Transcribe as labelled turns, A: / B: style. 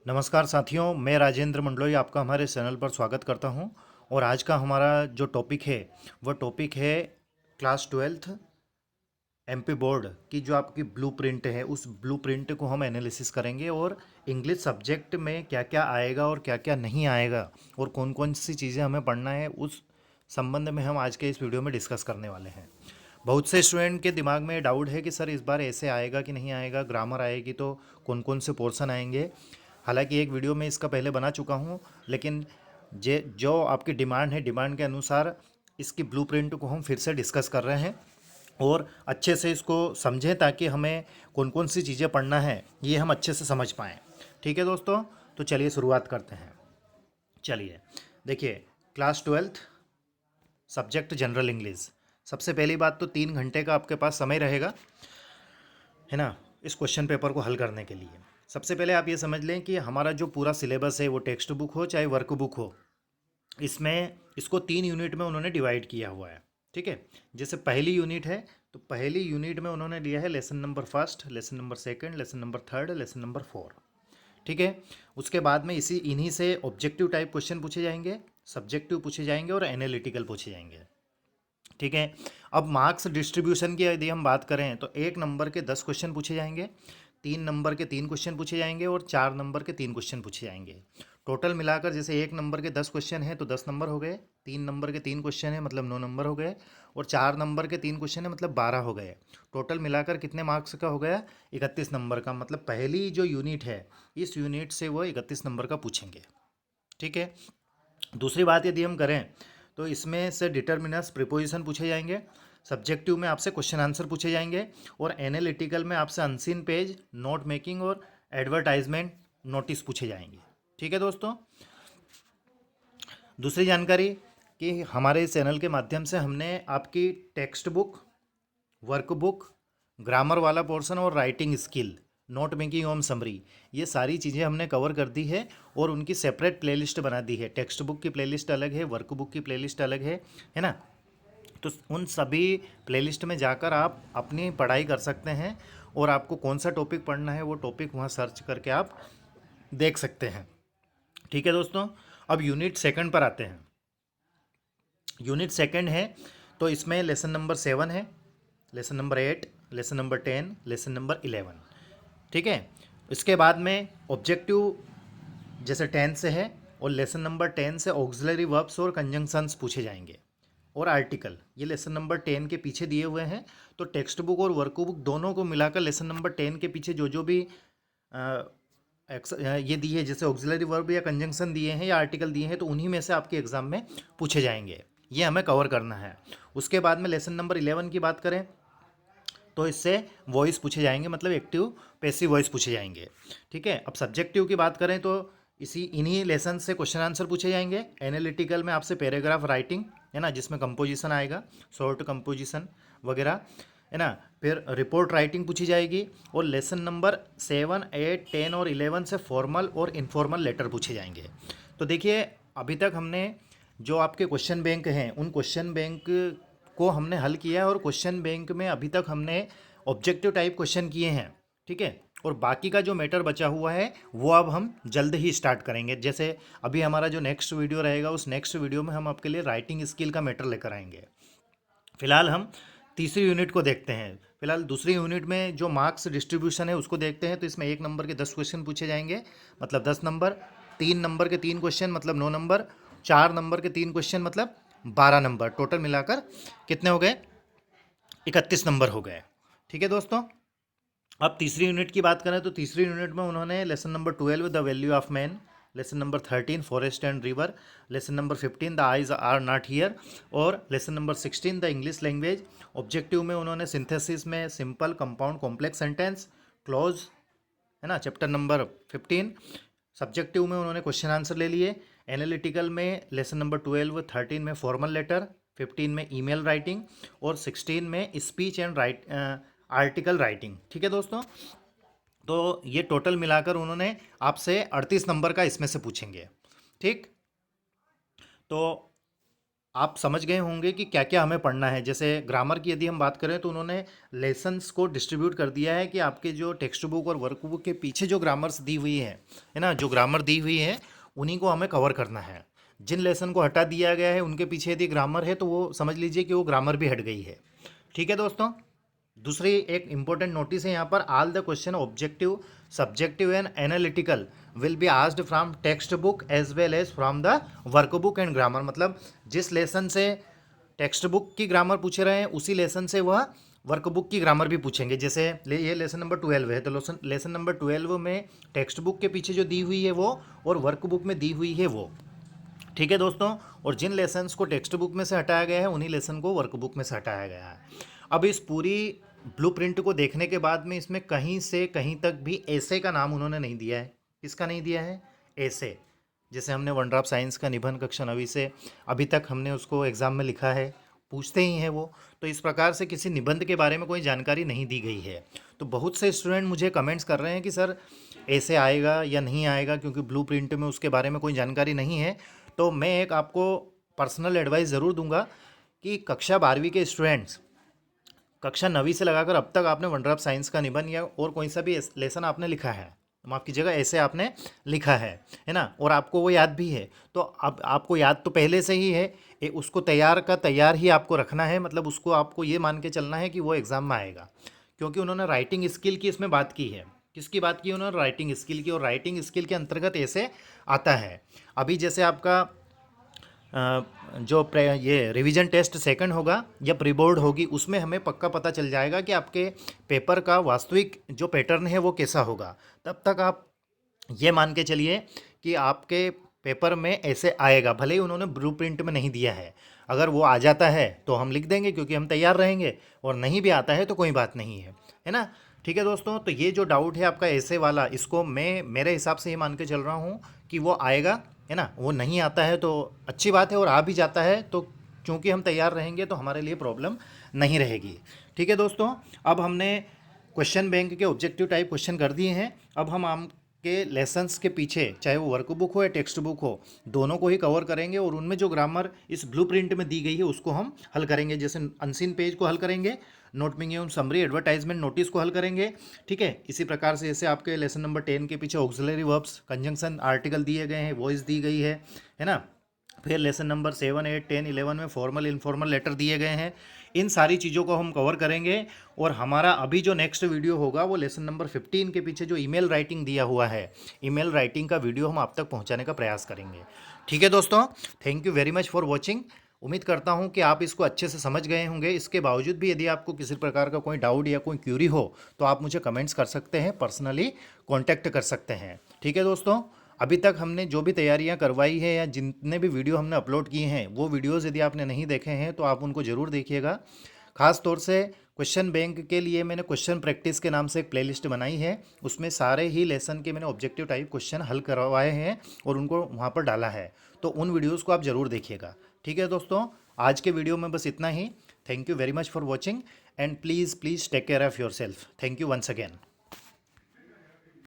A: नमस्कार साथियों, मैं राजेंद्र मंडलोई आपका हमारे चैनल पर स्वागत करता हूं। और आज का हमारा जो टॉपिक है वह टॉपिक है क्लास ट्वेल्थ एमपी बोर्ड की जो आपकी ब्लूप्रिंट है, उस ब्लूप्रिंट को हम एनालिसिस करेंगे और इंग्लिश सब्जेक्ट में क्या क्या आएगा और क्या क्या नहीं आएगा और कौन कौन सी चीज़ें हमें पढ़ना है, उस संबंध में हम आज के इस वीडियो में डिस्कस करने वाले हैं। बहुत से स्टूडेंट के दिमाग में डाउट है कि सर इस बार ऐसे आएगा कि नहीं आएगा, ग्रामर आएगी तो कौन कौन से पोर्शन आएंगे। हालांकि एक वीडियो में इसका पहले बना चुका हूँ, लेकिन जे जो आपकी डिमांड है, डिमांड के अनुसार इसकी ब्लूप्रिंट को हम फिर से डिस्कस कर रहे हैं और अच्छे से इसको समझें ताकि हमें कौन कौन सी चीज़ें पढ़ना है ये हम अच्छे से समझ पाएँ। ठीक है दोस्तों, तो चलिए शुरुआत करते हैं। चलिए देखिए, class twelfth subject general English. सबसे पहली बात तो 3 घंटे का आपके पास समय रहेगा, है ना, इस क्वेश्चन पेपर को हल करने के लिए। सबसे पहले आप ये समझ लें कि हमारा जो पूरा सिलेबस है वो टेक्स्ट बुक हो चाहे वर्क बुक हो, इसमें इसको 3 यूनिट में उन्होंने डिवाइड किया हुआ है। ठीक है, जैसे पहली यूनिट है तो पहली यूनिट में उन्होंने लिया है lesson number first, lesson number second, lesson number third, lesson number four. ठीक है, उसके बाद में इन्हीं से ऑब्जेक्टिव टाइप क्वेश्चन पूछे जाएंगे, सब्जेक्टिव पूछे जाएंगे और एनालिटिकल पूछे जाएंगे। ठीक है, अब मार्क्स डिस्ट्रीब्यूशन की यदि हम बात करें तो 1 नंबर के 10 क्वेश्चन पूछे जाएंगे, 3 नंबर के 3 क्वेश्चन पूछे जाएंगे और 4 नंबर के 3 क्वेश्चन पूछे जाएंगे। टोटल मिलाकर जैसे 1 नंबर के 10 क्वेश्चन हैं तो 10 नंबर हो गए, 3 नंबर के 3 क्वेश्चन हैं मतलब 9 नंबर हो गए, और 4 नंबर के 3 क्वेश्चन हैं मतलब 12 हो गए। टोटल मिलाकर कितने मार्क्स का हो गया? 31 नंबर का। मतलब पहली जो यूनिट है इस यूनिट से वो 31 नंबर का पूछेंगे। ठीक है, दूसरी बात यदि हम करें तो इसमें से डिटर्मिनर्स प्रीपोजिशन पूछे जाएंगे, सब्जेक्टिव में आपसे क्वेश्चन आंसर पूछे जाएंगे और एनालिटिकल में आपसे अनसीन पेज, नोट मेकिंग और एडवर्टाइजमेंट नोटिस पूछे जाएंगे। ठीक है दोस्तों, दूसरी जानकारी कि हमारे इस चैनल के माध्यम से हमने आपकी टेक्स्ट बुक, वर्कबुक, ग्रामर वाला पोर्शन और राइटिंग स्किल, नोट मेकिंग एवं समरी, ये सारी चीज़ें हमने कवर कर दी है और उनकी सेपरेट प्लेलिस्ट बना दी है। टेक्स्ट बुक की प्लेलिस्ट अलग है, वर्कबुक की प्लेलिस्ट अलग है ना। तो उन सभी प्लेलिस्ट में जाकर आप अपनी पढ़ाई कर सकते हैं और आपको कौन सा टॉपिक पढ़ना है वो टॉपिक वहाँ सर्च करके आप देख सकते हैं। ठीक है दोस्तों, अब यूनिट सेकंड पर आते हैं। यूनिट सेकंड है तो इसमें लेसन नंबर 7 है, lesson number 8, lesson number 10, lesson number 11। ठीक है, इसके बाद में ऑब्जेक्टिव जैसे 10 से है और लेसन नंबर 10 से ऑक्सिलरी वर्ब्स और कंजंक्शंस पूछे जाएंगे और आर्टिकल, ये लेसन नंबर 10 के पीछे दिए हुए हैं। तो टेक्स्ट बुक और वर्क बुक दोनों को मिलाकर लेसन नंबर 10 के पीछे जो जो भी ये दिए, जैसे ऑक्सिलरी वर्ब या कंजंक्शन दिए हैं या आर्टिकल दिए हैं, तो उन्हीं में से आपके एग्जाम में पूछे जाएंगे। ये हमें कवर करना है। उसके बाद में लेसन नंबर 11 की बात करें तो इससे वॉइस पूछे जाएंगे, मतलब एक्टिव पैसिव वॉइस पूछे जाएंगे। ठीक है, अब सब्जेक्टिव की बात करें तो इन्हीं लेसन से क्वेश्चन आंसर पूछे जाएंगे। एनालिटिकल में आपसे पैराग्राफ राइटिंग, है ना, जिसमें कंपोजिशन आएगा, शॉर्ट कंपोजिशन वगैरह, है ना। फिर रिपोर्ट राइटिंग पूछी जाएगी और लेसन नंबर 7, 8, 10 और 11 से फॉर्मल और इनफॉर्मल लेटर पूछे जाएंगे। तो देखिए, अभी तक हमने जो आपके क्वेश्चन बैंक हैं उन क्वेश्चन बैंक को हमने हल किया है और क्वेश्चन बैंक में अभी तक हमने ऑब्जेक्टिव टाइप क्वेश्चन किए हैं। ठीक है, और बाकी का जो मैटर बचा हुआ है वो अब हम जल्द ही स्टार्ट करेंगे। जैसे अभी हमारा जो नेक्स्ट वीडियो रहेगा उस नेक्स्ट वीडियो में हम आपके लिए राइटिंग स्किल का मैटर लेकर आएंगे। फिलहाल हम तीसरी यूनिट को देखते हैं। फिलहाल दूसरी यूनिट में जो मार्क्स डिस्ट्रीब्यूशन है उसको देखते हैं। तो इसमें 1 नंबर के 10 क्वेश्चन पूछे जाएंगे मतलब 10 नंबर, 3 नंबर के 3 क्वेश्चन मतलब 9 नंबर, 4 नंबर के 3 क्वेश्चन मतलब 12 नंबर। टोटल मिलाकर कितने हो गए? 31 नंबर हो गए। ठीक है दोस्तों, अब तीसरी यूनिट की बात करें तो तीसरी यूनिट में उन्होंने lesson number 12 the value of man, lesson number 13 forest and river, lesson number 15 the eyes are not here और lesson number 16 the English language. Objective में उन्होंने सिंथेसिस में simple, compound, complex sentence, close, है ना, chapter number 15। Subjective में उन्होंने question answer ले लिए। एनालिटिकल में लेसन नंबर 12, 13 में फॉर्मल लेटर, 15 में ईमेल राइटिंग और 16 में स्पीच एंड आर्टिकल राइटिंग। ठीक है दोस्तों, तो ये टोटल मिलाकर उन्होंने आपसे 38 नंबर का इसमें से पूछेंगे। ठीक, तो आप समझ गए होंगे कि क्या क्या हमें पढ़ना है। जैसे ग्रामर की यदि हम बात करें तो उन्होंने लेसन्स को डिस्ट्रीब्यूट कर दिया है कि आपके जो टेक्स्ट बुक और वर्क बुक के पीछे जो ग्रामर्स दी हुई है ना, जो ग्रामर दी हुई है उन्हीं को हमें कवर करना है। जिन लेसन को हटा दिया गया है उनके पीछे यदि ग्रामर है तो वो समझ लीजिए कि वो ग्रामर भी हट गई है। ठीक है दोस्तों। दूसरी एक इंपॉर्टेंट नोटिस है यहाँ पर, all the question objective subjective and analytical will be asked from text book as well as from the work book and grammar. मतलब जिस लेसन से टेक्स्ट बुक की ग्रामर पूछ रहे हैं उसी लेसन से वह वर्क बुक की ग्रामर भी पूछेंगे। जैसे ये लेसन नंबर 12 है तो लेसन नंबर 12 में टेक्स्ट बुक के पीछे जो दी हुई है वो और वर्क बुक में दी हुई है वो। ठीक है दोस्तों। और जिन लेसन्स को टेक्स्ट बुक में से हटाया गया है उन्हीं लेसन को वर्क बुक में से हटाया गया है। अब इस पूरी ब्लूप्रिंट को देखने के बाद में इसमें कहीं से कहीं तक भी ऐसे का नाम उन्होंने नहीं दिया है। किसका नहीं दिया है? ऐसे। जैसे हमने वंडर ऑफ साइंस का निबंध कक्षा 9वीं से अभी तक हमने उसको एग्ज़ाम में लिखा है, पूछते ही हैं वो। तो इस प्रकार से किसी निबंध के बारे में कोई जानकारी नहीं दी गई है। तो बहुत से स्टूडेंट मुझे कमेंट्स कर रहे हैं कि सर ऐसे आएगा या नहीं आएगा, क्योंकि ब्लूप्रिंट में उसके बारे में कोई जानकारी नहीं है। तो मैं एक आपको पर्सनल एडवाइस ज़रूर दूंगा कि कक्षा 12वीं के स्टूडेंट्स कक्षा 9वीं से लगाकर अब तक आपने वंडर ऑफ साइंस का निबंध या और कोई सा भी लेसन आपने लिखा है, माफ़ कीजिएगा ऐसे आपने लिखा है ना, और आपको वो याद भी है। तो अब आपको याद तो पहले से ही है, उसको तैयार का तैयार ही आपको रखना है। मतलब उसको आपको ये मान के चलना है कि वो एग्ज़ाम में आएगा। क्योंकि उन्होंने राइटिंग स्किल की इसमें बात की है। किसकी बात की उन्होंने? राइटिंग स्किल की। और राइटिंग स्किल के अंतर्गत ऐसे आता है। अभी जैसे आपका ये रिवीजन टेस्ट सेकंड होगा या प्री बोर्ड होगी, उसमें हमें पक्का पता चल जाएगा कि आपके पेपर का वास्तविक जो पैटर्न है वो कैसा होगा। तब तक आप ये मान के चलिए कि आपके पेपर में ऐसे आएगा, भले ही उन्होंने ब्लूप्रिंट में नहीं दिया है। अगर वो आ जाता है तो हम लिख देंगे क्योंकि हम तैयार रहेंगे, और नहीं भी आता है तो कोई बात नहीं है ना। ठीक है दोस्तों। तो ये जो डाउट है आपका ऐसे वाला, इसको मैं मेरे हिसाब से ये मान के चल रहा हूँ कि वो आएगा, है ना। वो नहीं आता है तो अच्छी बात है, और आ भी जाता है तो क्योंकि हम तैयार रहेंगे तो हमारे लिए प्रॉब्लम नहीं रहेगी। ठीक है दोस्तों। अब हमने क्वेश्चन बैंक के ऑब्जेक्टिव टाइप क्वेश्चन कर दिए हैं। अब हम के लेसन्स के पीछे, चाहे वो वर्क बुक हो या टेक्स्ट बुक हो, दोनों को ही कवर करेंगे, और उनमें जो ग्रामर इस ब्लूप्रिंट में दी गई है उसको हम हल करेंगे। जैसे अनसीन पेज को हल करेंगे, नोट में एवं समरी एडवर्टाइजमेंट नोटिस को हल करेंगे। ठीक है। इसी प्रकार से जैसे आपके लेसन नंबर 10 के पीछे ऑक्सिलरी वर्ब्स, कंजंक्शन आर्टिकल दिए गए हैं, वॉइस दी गई है ना। फिर लेसन नंबर 7, 8, 10, 11 में फॉर्मल इनफॉर्मल लेटर दिए गए हैं। इन सारी चीज़ों को हम कवर करेंगे। और हमारा अभी जो नेक्स्ट वीडियो होगा वो लेसन नंबर 15 के पीछे जो ईमेल राइटिंग दिया हुआ है, ईमेल राइटिंग का वीडियो हम आप तक पहुंचाने का प्रयास करेंगे। ठीक है दोस्तों। Thank you very much for watching. उम्मीद करता हूं कि आप इसको अच्छे से समझ गए होंगे। इसके बावजूद भी यदि आपको किसी प्रकार का कोई डाउट या कोई क्यूरी हो तो आप मुझे कमेंट्स कर सकते हैं, पर्सनली कॉन्टैक्ट कर सकते हैं। ठीक है दोस्तों। अभी तक हमने जो भी तैयारियां करवाई है या जितने भी वीडियो हमने अपलोड किए हैं वो वीडियोस यदि आपने नहीं देखे हैं तो आप उनको ज़रूर देखिएगा। खास तौर से क्वेश्चन बैंक के लिए मैंने क्वेश्चन प्रैक्टिस के नाम से एक प्लेलिस्ट बनाई है। उसमें सारे ही लेसन के मैंने ऑब्जेक्टिव टाइप क्वेश्चन हल करवाए हैं और उनको वहाँ पर डाला है। तो उन वीडियोज़ को आप ज़रूर देखिएगा। ठीक है दोस्तों। आज के वीडियो में बस इतना ही। Thank you very much for watching and please take care of yourself. Thank you once again.